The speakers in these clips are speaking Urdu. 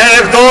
1-2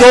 2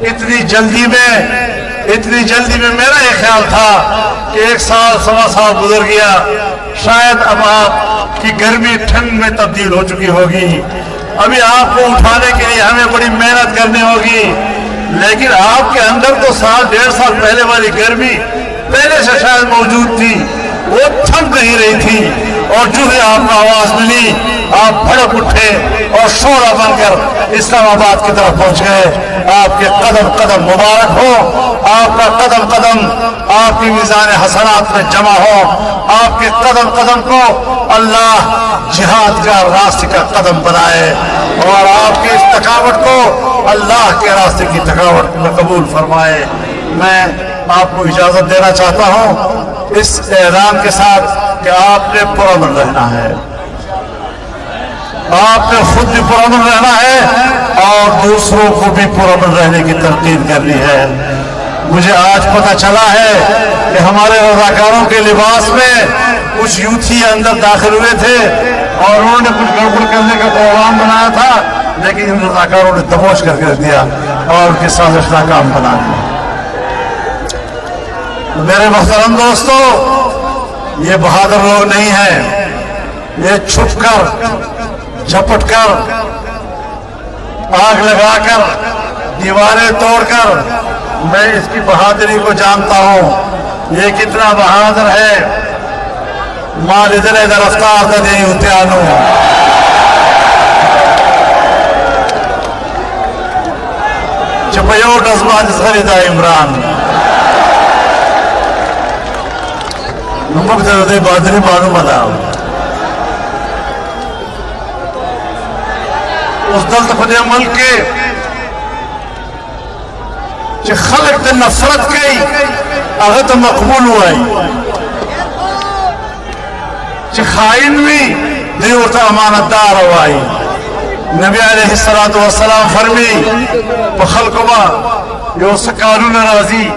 اتنی جلدی میں میرا یہ خیال تھا کہ 1 سال 1.25 سال گزر گیا، شاید اب آپ کی گرمی ٹھنڈ میں تبدیل ہو چکی ہوگی، ابھی آپ کو اٹھانے کے لیے ہمیں بڑی محنت کرنی ہوگی، لیکن آپ کے اندر تو 1.5 سال پہلے والی گرمی پہلے سے شاید موجود تھی، وہ تھم نہیں رہی تھی، اور جو ہی آپ کو آواز ملی آپ بھڑک اٹھے اور شعلہ بن کر اسلام آباد کی طرف پہنچ گئے۔ آپ کے قدم قدم مبارک ہو، آپ کا قدم قدم آپ کی میزان حسنات میں جمع ہو، آپ کے قدم قدم کو اللہ جہاد کا راستے کا قدم بنائے، اور آپ کی اس تھکاوٹ کو اللہ کے راستے کی تھکاوٹ میں قبول فرمائے۔ میں آپ کو اجازت دینا چاہتا ہوں اس اعلان کے ساتھ کہ آپ نے پرامن رہنا ہے، آپ نے خود بھی پرامن رہنا ہے اور دوسروں کو بھی پرامن رہنے کی تلقین کرنی ہے۔ مجھے آج پتہ چلا ہے کہ ہمارے رضاکاروں کے لباس میں کچھ یوتھی اندر داخل ہوئے تھے اور انہوں نے کچھ گڑبڑ کرنے کا پروگرام بنایا تھا، لیکن ان رضاکاروں نے دبوچ کر کے دیا اور ان کی سازش ناکام بنا دی۔ میرے محترم دوستو، یہ بہادر لوگ نہیں ہیں، یہ چھپ کر جھپٹ کر آگ لگا کر دیواریں توڑ کر، میں اس کی بہادری کو جانتا ہوں، یہ کتنا بہادر ہے۔ مال ادھر ادھر رفتار دا دیں اتیانو، چپیوٹ ازمان خریدا عمران، نمک دے بہادری معلوم ادا اس دلت خدے ملک کے چھ خلق تے نفرت کئی اگر تو مقبول ہوئی، چھ خائن بھی دیورتا امانت دار ہوئی۔ نبی علیہ السلام فرمی بخلقما جو سکانون راضی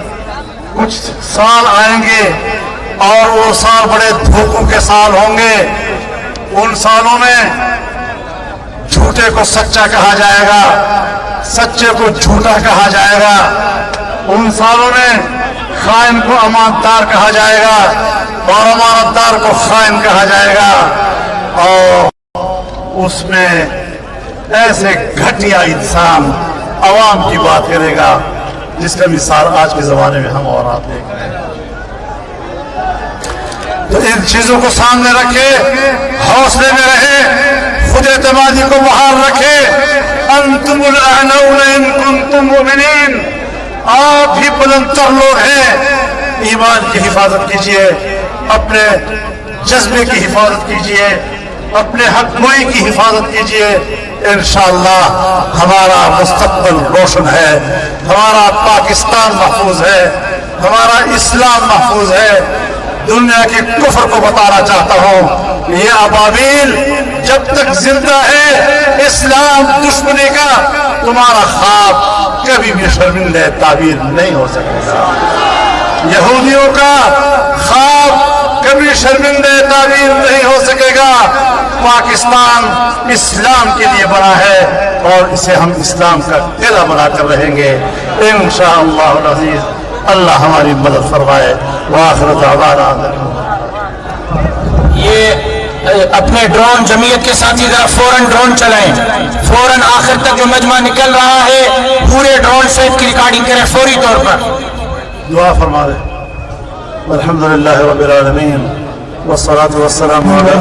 کچھ سال آئیں گے اور وہ سال بڑے دھوکوں کے سال ہوں گے، ان سالوں میں جھوٹے کو سچا کہا جائے گا، سچے کو جھوٹا کہا جائے گا، ان سالوں میں خائن کو امانتدار کہا جائے گا اور امانتدار کو خائن کہا جائے گا، اور اس میں ایسے گھٹیا انسان عوام کی بات کرے گا جس کا مثال آج کے زمانے میں ہم اور آپ دیکھ رہے ہیں۔ تو ان چیزوں کو سامنے رکھے، حوصلے میں رہے، خود اعتمادی کو بحال رکھے۔ انتم الاعلون ان کنتم مؤمنین، آپ ہی بلند تر لوگ ہیں۔ ایمان کی حفاظت کیجئے، اپنے جذبے کی حفاظت کیجئے، اپنے حق گوئی کی حفاظت کیجئے۔ انشاءاللہ ہمارا مستقبل روشن ہے، ہمارا پاکستان محفوظ ہے، ہمارا اسلام محفوظ ہے۔ دنیا کے کفر کو بتانا چاہتا ہوں، یہ ابابیل جب تک زندہ ہے اسلام دشمنی کا تمہارا خواب کبھی بھی شرمندہ تعبیر نہیں ہو سکے گا۔ یہودیوں کا خواب کبھی شرمندہ تعبیر نہیں ہو سکے گا۔ پاکستان اسلام کے لیے بنا ہے اور اسے ہم اسلام کا قلعہ بنا کر رہیں گے انشاءاللہ العزیز۔ اللہ ہماری مدد فرمائے۔ وآخر دعوانا یہ اپنے ڈرون جمعیت کے ساتھی ذرا فوراً ڈرون چلائیں، فوراً آخر تک جو مجمع نکل رہا ہے پورے ڈرون سے کی ریکارڈنگ کریں فوری طور پر۔ دعا فرما دے۔ الحمدللہ رب العالمین والصلاة والسلام علی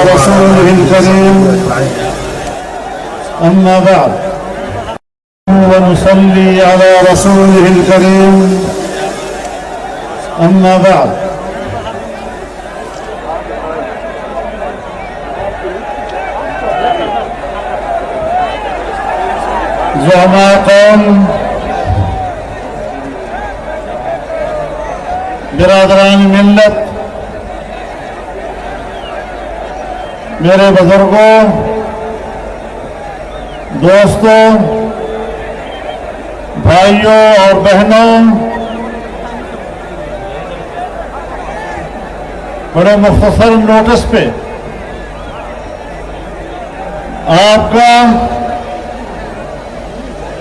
رسوله الكريم أما بعد ونصلي على رسوله الكريم أما بعد زعماء قوم، برادران ملت، میرے بزرگوں، دوستوں، بھائیوں اور بہنوں، بڑے مختصر نوٹس پہ آپ کا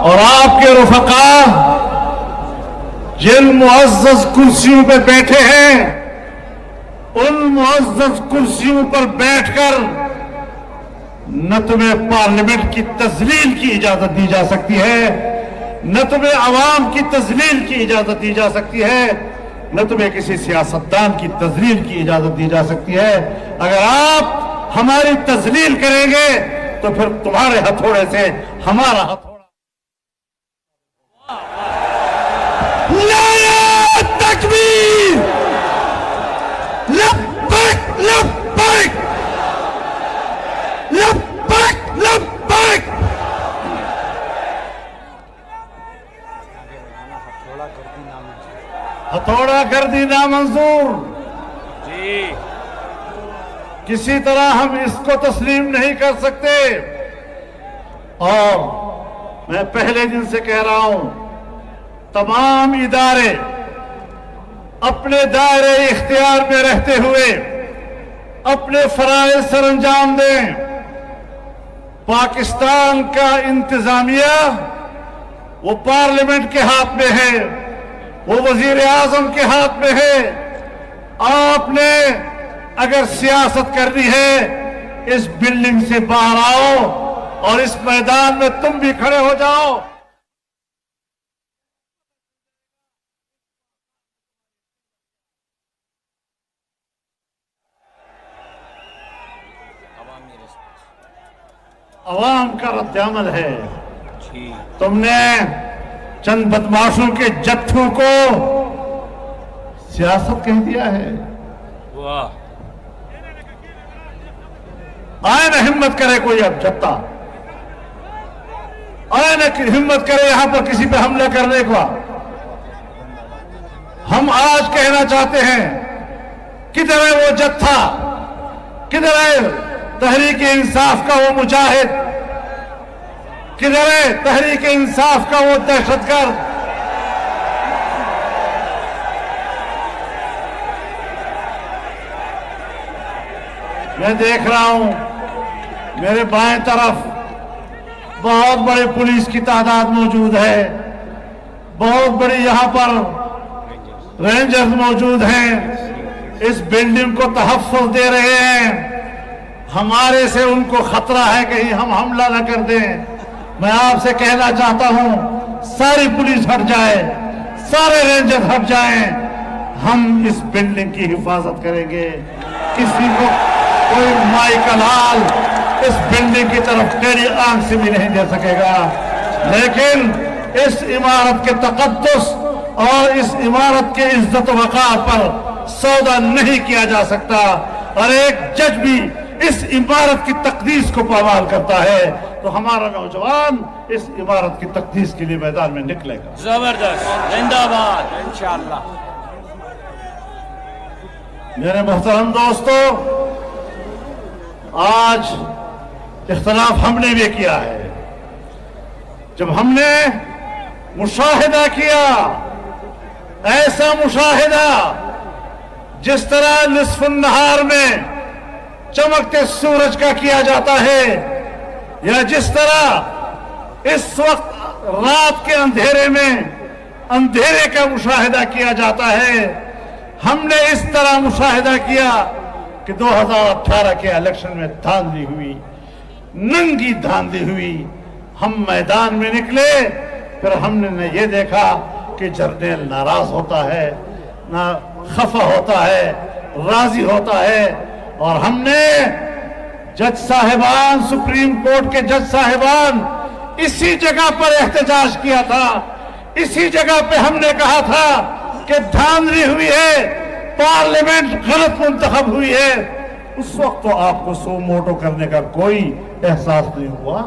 اور آپ کے رفقا جن معزز کرسیوں پہ بیٹھے ہیں ان معزز کرسیوں پر بیٹھ کر نہ تمہیں پارلیمنٹ کی تذلیل کی اجازت دی جا سکتی ہے، نہ تمہیں عوام کی تذلیل کی اجازت دی جا سکتی ہے، نہ تمہیں کسی سیاستدان کی تذلیل کی اجازت دی جا سکتی ہے۔ اگر آپ ہماری تذلیل کریں گے تو پھر تمہارے ہتھوڑے سے ہمارا ہتھوڑا۔ نعرہ تکبیر، لبیک لبیک لبیک لبیک۔ ہتھوڑا گردی نامنظور، کسی طرح ہم اس کو تسلیم نہیں کر سکتے۔ اور میں پہلے دن سے کہہ رہا ہوں، تمام ادارے اپنے دائرے اختیار میں رہتے ہوئے اپنے فرائض سر انجام دیں۔ پاکستان کا انتظامیہ وہ پارلیمنٹ کے ہاتھ میں ہے، وہ وزیر اعظم کے ہاتھ میں ہے۔ آپ نے اگر سیاست کرنی ہے اس بلڈنگ سے باہر آؤ اور اس میدان میں تم بھی کھڑے ہو جاؤ۔ عوام کا رد عمل ہے۔ تم نے چند بدماشوں کے جتھوں کو سیاست کہہ دیا ہے۔ آئے نہ ہمت کرے کوئی اب جتھا، آئے نہ ہمت کرے یہاں پر کسی پہ حملہ کرنے کا۔ ہم آج کہنا چاہتے ہیں، کدھر ہے وہ جتھا، کدھر ہے تحریک انصاف کا وہ مجاہد، کدھر ہے تحریک انصاف کا وہ دہشت گرد؟ میں دیکھ رہا ہوں میرے بائیں طرف بہت بڑے پولیس کی تعداد موجود ہے، بہت بڑی یہاں پر رینجرز موجود ہیں، اس بلڈنگ کو تحفظ دے رہے ہیں۔ ہمارے سے ان کو خطرہ ہے کہیں ہم حملہ نہ کر دیں۔ میں آپ سے کہنا چاہتا ہوں، ساری پولیس ہٹ جائے، سارے رینجر ہٹ جائیں، ہم اس بلڈنگ کی حفاظت کریں گے۔ کسی کو کوئی مائی کا لال اس بلڈنگ کی طرف ٹیڑھی آنکھ سے بھی نہیں دے سکے گا۔ لیکن اس عمارت کے تقدس اور اس عمارت کے عزت و وقار پر سودا نہیں کیا جا سکتا، اور ایک جج بھی اس عمارت کی تقدیس کو پامال کرتا ہے تو ہمارا نوجوان اس عمارت کی تقدیس کے لیے میدان میں نکلے گا۔ زبردست، زندہ باد انشاءاللہ۔ میرے محترم دوستو، آج اختلاف ہم نے بھی کیا ہے۔ جب ہم نے مشاہدہ کیا، ایسا مشاہدہ جس طرح نصف النہار میں چمکتے سورج کا کیا جاتا ہے، یا جس طرح اس وقت رات کے اندھیرے میں اندھیرے کا مشاہدہ کیا جاتا ہے، ہم نے اس طرح مشاہدہ کیا کہ 2018 کے الیکشن میں دھاندلی ہوئی، ننگی دھاندلی ہوئی۔ ہم میدان میں نکلے، پھر ہم نے نہ یہ دیکھا کہ جرنیل ناراض ہوتا ہے، نہ خفا ہوتا ہے، راضی ہوتا ہے، اور ہم نے جج صاحبان، سپریم کورٹ کے جج صاحبان، اسی جگہ پر احتجاج کیا تھا، اسی جگہ پہ ہم نے کہا تھا کہ دھاندلی ہوئی ہے، پارلیمنٹ غلط منتخب ہوئی ہے۔ اس وقت تو آپ کو سو موٹو کرنے کا کوئی احساس نہیں ہوا۔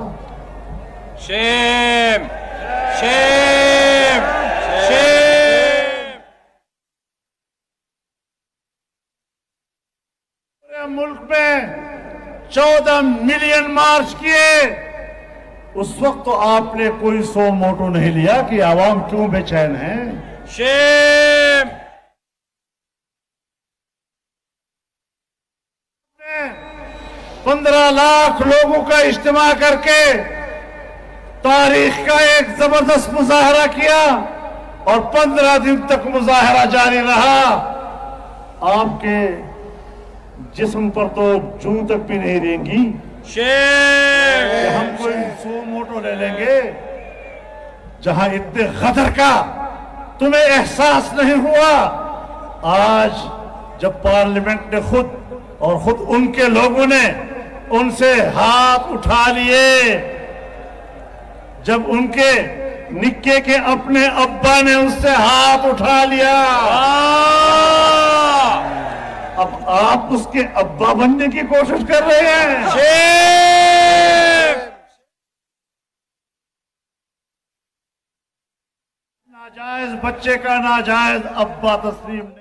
شیم شیم شیم۔ پورے ملک میں 14 ملین مارچ کیے، اس وقت تو آپ نے کوئی سو موٹو نہیں لیا کہ عوام کیوں بے چین ہیں۔ شیم 15 لاکھ لوگوں کا اجتماع کر کے تاریخ کا ایک زبردست مظاہرہ کیا اور 15 دن تک مظاہرہ جاری رہا. آپ کے جسم پر تو جوں تک بھی نہیں رہیں گی کہ ہم کوئی سو موٹو لے لیں گے. جہاں اتنے غدر کا تمہیں احساس نہیں ہوا، آج جب پارلیمنٹ نے خود ان کے لوگوں نے ان سے ہاتھ اٹھا لیے، جب ان کے نکے کے اپنے ابا نے اس سے ہاتھ اٹھا لیا، اب آپ اس کے ابا بننے کی کوشش کر رہے ہیں. ناجائز بچے کا ناجائز ابا تسلیم نہیں.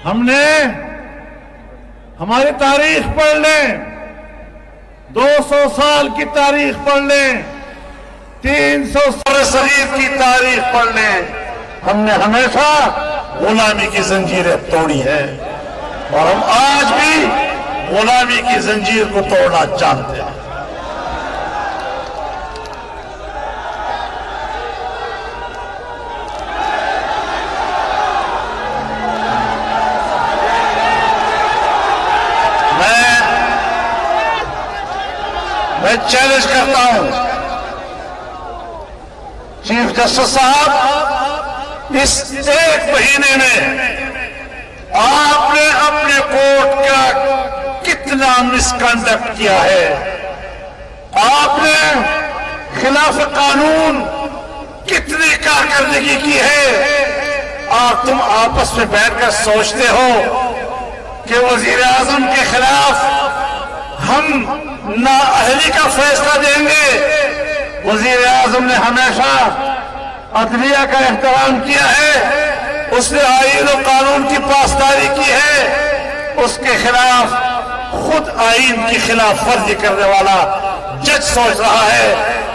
ہم نے ہماری تاریخ پڑھ لیں، 200 سال کی تاریخ پڑھ لیں، 300 سال صغیر کی تاریخ پڑھ لیں، ہم نے ہمیشہ غلامی کی زنجیریں توڑی ہے اور ہم آج بھی غلامی کی زنجیر کو توڑنا چاہتے ہیں. میں چیلنج کرتا ہوں چیف جسٹس صاحب، اس 1 مہینے میں آپ نے اپنے کورٹ کا کتنا مس کنڈکٹ کیا ہے؟ آپ نے خلاف قانون کتنی کارکردگی کی ہے؟ اور تم آپس میں بیٹھ کر سوچتے ہو کہ وزیر اعظم کے خلاف ہم نااہلی کا فیصلہ دیں گے؟ وزیر اعظم نے ہمیشہ عدلیہ کا احترام کیا ہے، اس نے آئین و قانون کی پاسداری کی ہے. اس کے خلاف خود آئین کی خلاف ورزی کرنے والا جج سوچ رہا ہے.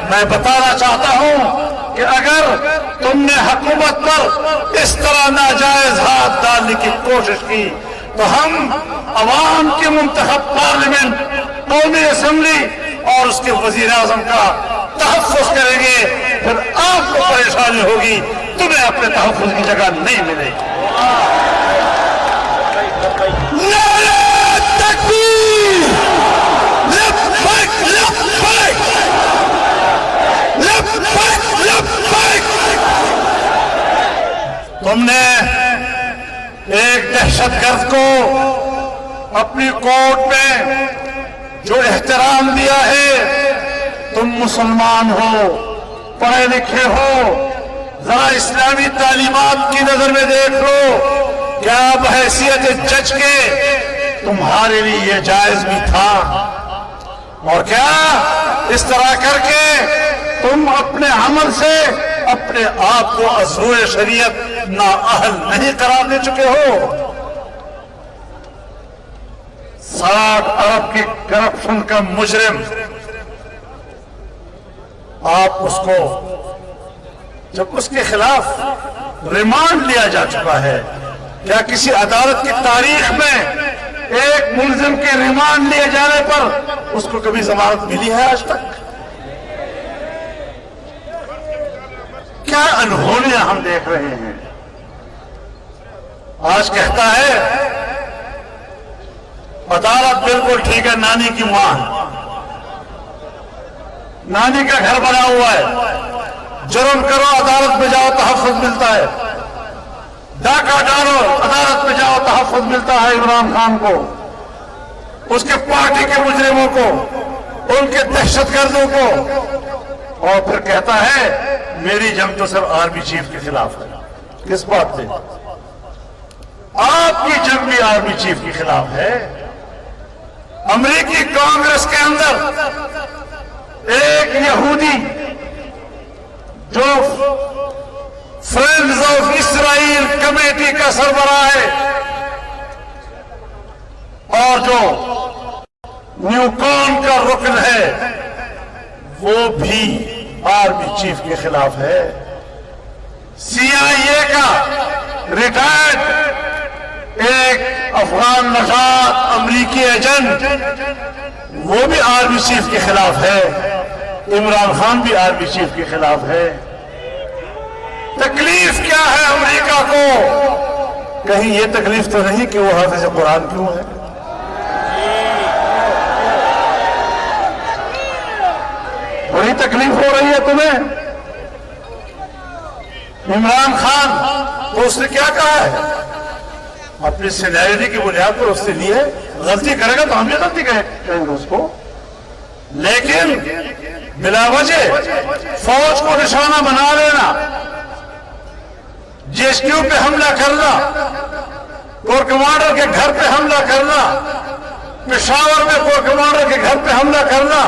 میں بتانا چاہتا ہوں کہ اگر تم نے حکومت پر اس طرح ناجائز ہاتھ ڈالنے کی کوشش کی تو ہم عوام کے منتخب پارلیمنٹ، قومی اسمبلی اور اس کے وزیر اعظم کا تحفظ کریں گے. پھر آپ کو پریشانی ہوگی، تمہیں اپنے تحفظ کی جگہ نہیں ملے گی. نعرہ تکبیر! لبیک لبیک! لبیک لبیک! تم نے ایک دہشت گرد کو اپنی کورٹ میں جو احترام دیا ہے، تم مسلمان ہو، پڑھے لکھے ہو، ذرا اسلامی تعلیمات کی نظر میں دیکھ لو، کیا بحیثیت جج کے تمہارے لیے یہ جائز بھی تھا؟ اور کیا اس طرح کر کے تم اپنے عمل سے اپنے آپ کو عزوء شریعت نااہل نہیں قرار دے چکے ہو؟ 60 ارب کی کرپشن کا مجرم، آپ اس کو جب اس کے خلاف ریمانڈ لیا جا چکا ہے، کیا کسی عدالت کی تاریخ میں ایک ملزم کے ریمانڈ لیے جانے پر اس کو کبھی ضمانت ملی ہے آج تک؟ کیا انہونیاں ہم دیکھ رہے ہیں. آج کہتا ہے عدالت بالکل ٹھیک ہے، نانی کی ماں، نانی کا گھر بنا ہوا ہے، جرم کرو عدالت میں جاؤ تحفظ ملتا ہے، ڈاکہ ڈالو عدالت میں جاؤ تحفظ ملتا ہے عمران خان کو، اس کے پارٹی کے مجرموں کو، ان کے دہشت گردوں کو. اور پھر کہتا ہے میری جنگ تو صرف آرمی چیف کے خلاف ہے. کس بات سے؟ آپ کی جنگ بھی آرمی چیف کے خلاف ہے. امریکی کانگریس کے اندر ایک یہودی جو فرینڈز آف اسرائیل کمیٹی کا سربراہ ہے اور جو نیوکان کا رکن ہے، وہ بھی آرمی چیف کے خلاف ہے. سی آئی اے کا ریٹائرڈ ایک افغان نژاد امریکی ایجنٹ، وہ بھی آرمی چیف کے خلاف ہے، عمران خان بھی آرمی چیف کے خلاف ہے۔ تکلیف کیا ہے امریکہ کو؟ کہیں یہ تکلیف تو نہیں کہ وہ حافظ قرآن کیوں ہے؟ وہی تکلیف ہو رہی ہے تمہیں؟ عمران خان تو اس نے کیا کہا ہے؟ اپنی سینیرٹی کی بنیاد پر اس کے لیے غلطی کرے گا تو ہم بھی غلطی کہیں گے اس کو، لیکن بلا وجہ فوج کو نشانہ بنا لینا، جے ایس کیو پہ حملہ کرنا، کور کمانڈر کے گھر پہ حملہ کرنا، پشاور میں کور کمانڈر کے گھر پہ حملہ کرنا،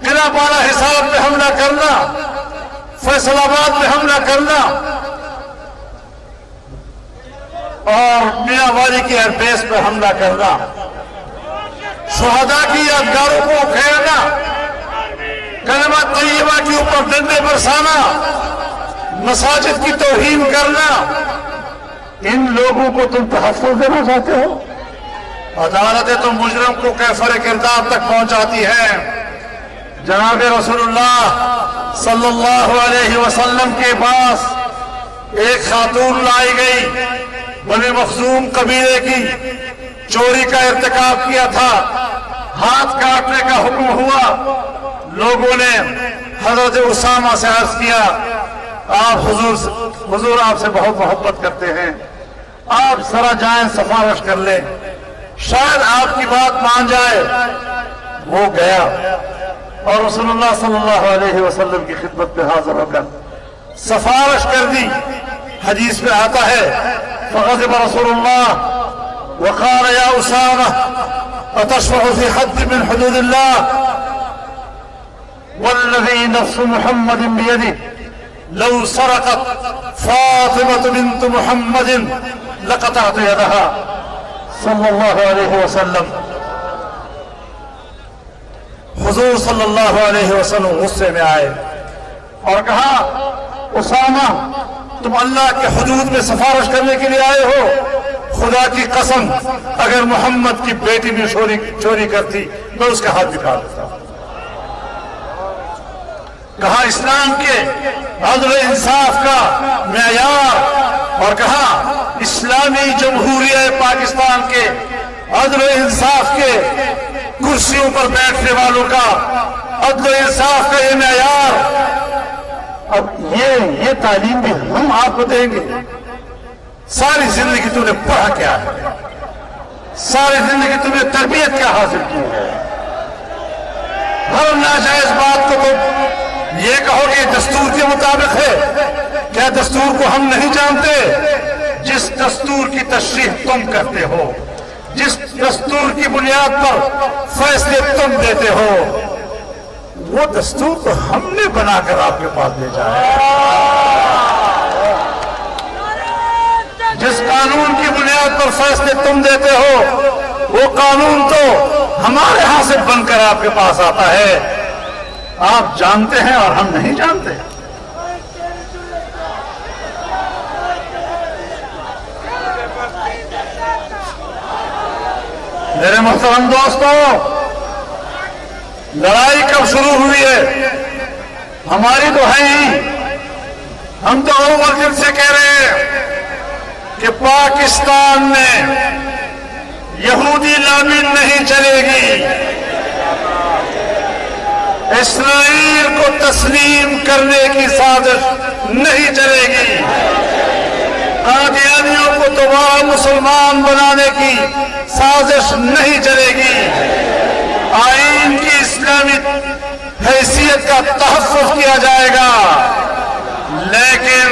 قلعہ بالا حصار پہ حملہ کرنا، فیصل آباد پہ حملہ کرنا، اور میاں والی کی ایئر بیس پہ حملہ کرنا، شہداء کی یادگاروں کو کھیلنا، کلمہ طیبہ کے اوپر ڈنڈے برسانا، مساجد کی توہین کرنا، ان لوگوں کو تم تحفظ دینا چاہتے ہو؟ عدالتیں تو مجرم کو کیفر کردار تک پہنچاتی ہیں۔ جناب رسول اللہ صلی اللہ علیہ وسلم کے پاس ایک خاتون لائی گئی، بنی مخزوم قبیلے کی، چوری کا ارتکاب کیا تھا، ہاتھ کاٹنے کا حکم ہوا۔ لوگوں نے حضرت اسامہ سے عرض کیا، آپ حضور آپ سے بہت محبت کرتے ہیں، آپ ذرا جائیں سفارش کر لیں، شاید آپ کی بات مان جائے۔ وہ گیا اور رسول اللہ صلی اللہ علیہ وسلم کی خدمت میں حاضر ہو کر سفارش کر دی۔ حدیث میں آتا ہے، فغضب رسول اللہ وقال یا اسامہ اتشفع فی حد من حدود اللہ والذی نفس محمد بیدہ لو سرقت فاطمة بنت محمد لقطعت یدها صلی اللہ علیہ وسلم۔ حضور صلی اللہ علیہ وسلم غصے میں آئے اور کہا، اسامہ تم اللہ کے حدود میں سفارش کرنے کے لیے آئے ہو؟ خدا کی قسم اگر محمد کی بیٹی بھی چوری کرتی میں اس کا ہاتھ دکھا دیتا۔ کہا اسلام کے عدل انصاف کا معیار، اور کہا اسلامی جمہوریہ پاکستان کے عدل انصاف کے کرسیوں پر بیٹھنے والوں کا عدل و انصاف کا یہ معیار۔ اب یہ تعلیم بھی ہم آپ کو دیں گے؟ ساری زندگی تم نے پڑھا کیا ہے؟ ساری زندگی تم نے تربیت کیا حاصل کی ہے؟ ہر ناجائز بات کو تم یہ کہو کہ دستور کے مطابق ہے؟ کیا دستور کو ہم نہیں جانتے؟ جس دستور کی تشریح تم کرتے ہو، جس دستور کی بنیاد پر فیصلے تم دیتے ہو، وہ دستور تو ہم نے بنا کر آپ کے پاس بھیجا ہے۔ جس قانون کی بنیاد پر فیصلے تم دیتے ہو، وہ قانون تو ہمارے ہاں سے بن کر آپ کے پاس آتا ہے۔ آپ جانتے ہیں اور ہم نہیں جانتے۔ میرے محترم دوستو، لڑائی کب شروع ہوئی ہے؟ ہماری تو ہے ہی۔ ہم تو اول دن سے کہہ رہے ہیں کہ پاکستان میں یہودی لامن نہیں چلے گی، اسرائیل کو تسلیم کرنے کی سازش نہیں چلے گی، قادیانیوں کو دوبارہ مسلمان بنانے کی سازش نہیں چلے گی، آئین کی اسلامی حیثیت کا تحفظ کیا جائے گا، لیکن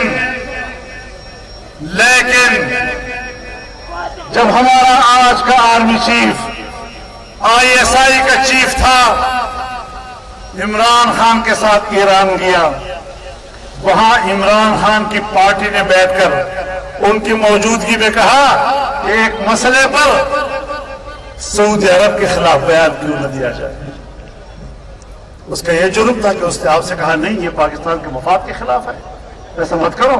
جب ہمارا آج کا آرمی چیف ISI کا چیف تھا، عمران خان کے ساتھ ایران گیا، وہاں عمران خان کی پارٹی نے بیٹھ کر ان کی موجودگی میں کہا کہ ایک مسئلے پر سعودی عرب کے خلاف بیان کیوں نہ دیا جائے۔ اس کا یہ جرم تھا کہ اس نے آپ سے کہا نہیں، یہ پاکستان کے مفاد کے خلاف ہے، ایسا مت کرو۔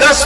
10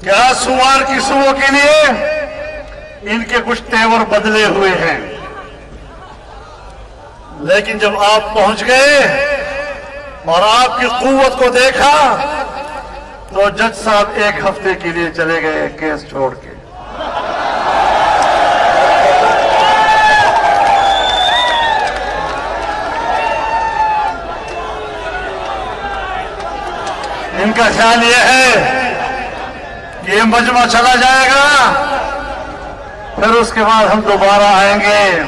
کیا سوار کی سو کے لیے ان کے کچھ تیور بدلے ہوئے ہیں، لیکن جب آپ پہنچ گئے اور آپ کی قوت کو دیکھا تو جج صاحب 1 ہفتے کے لیے چلے گئے کیس چھوڑ کے۔ ان کا خیال یہ ہے کہ یہ مجمع چلا جائے گا، پھر اس کے بعد ہم دوبارہ آئیں گے۔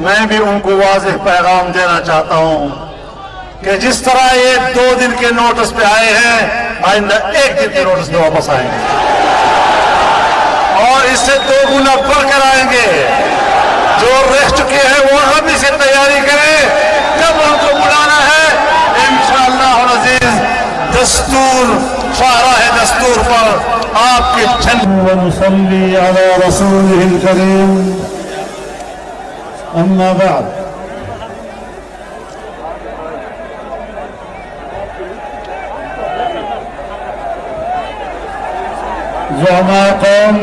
میں بھی ان کو واضح پیغام دینا چاہتا ہوں کہ جس طرح یہ 2 دن کے نوٹس پہ آئے ہیں، آئندہ 1 دن کے نوٹس پہ واپس آئیں گے اور اس سے 2 گنا بڑھ کر آئیں گے۔ جو رہ چکے ہیں وہ ابھی سے تیاری کریں، جب ان کو بلانا ہے انشاءاللہ العزیز دستور شاہراہ دستور پر آپ کے جھنڈے ونصلي على رسوله الكريم أما بعد زعماء قوم،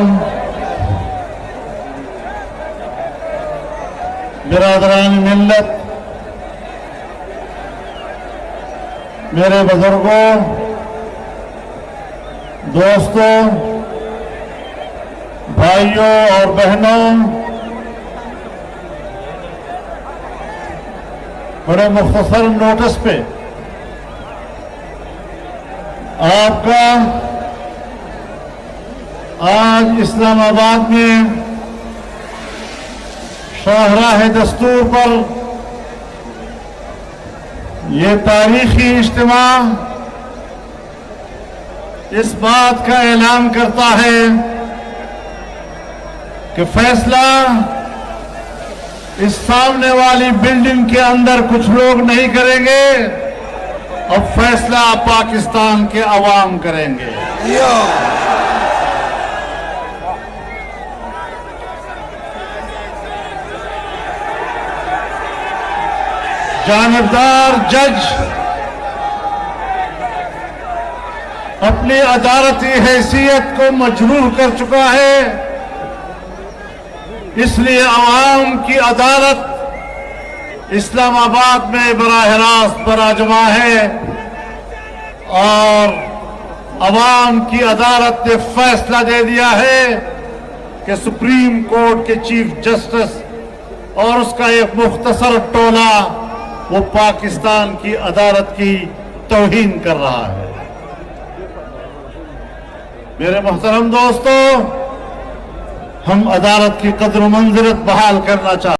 برادران ملت، میرے بزرگوں، دوستوں، بھائیوں اور بہنوں، بڑے مختصر نوٹس پہ آپ کا آج اسلام آباد میں شاہراہ دستور پر یہ تاریخی اجتماع اس بات کا اعلان کرتا ہے کہ فیصلہ اس سامنے والی بلڈنگ کے اندر کچھ لوگ نہیں کریں گے، اب فیصلہ پاکستان کے عوام کریں گے۔ جانبدار جج اپنی عدالتی حیثیت کو مجروح کر چکا ہے، اس لیے عوام کی عدالت اسلام آباد میں براہ راست براجما ہے اور عوام کی عدالت نے فیصلہ دے دیا ہے کہ سپریم کورٹ کے چیف جسٹس اور اس کا ایک مختصر ٹولہ وہ پاکستان کی عدالت کی توہین کر رہا ہے۔ میرے محترم دوستو، ہم عدالت کی قدر و منزلت بحال کرنا چاہتے ہیں۔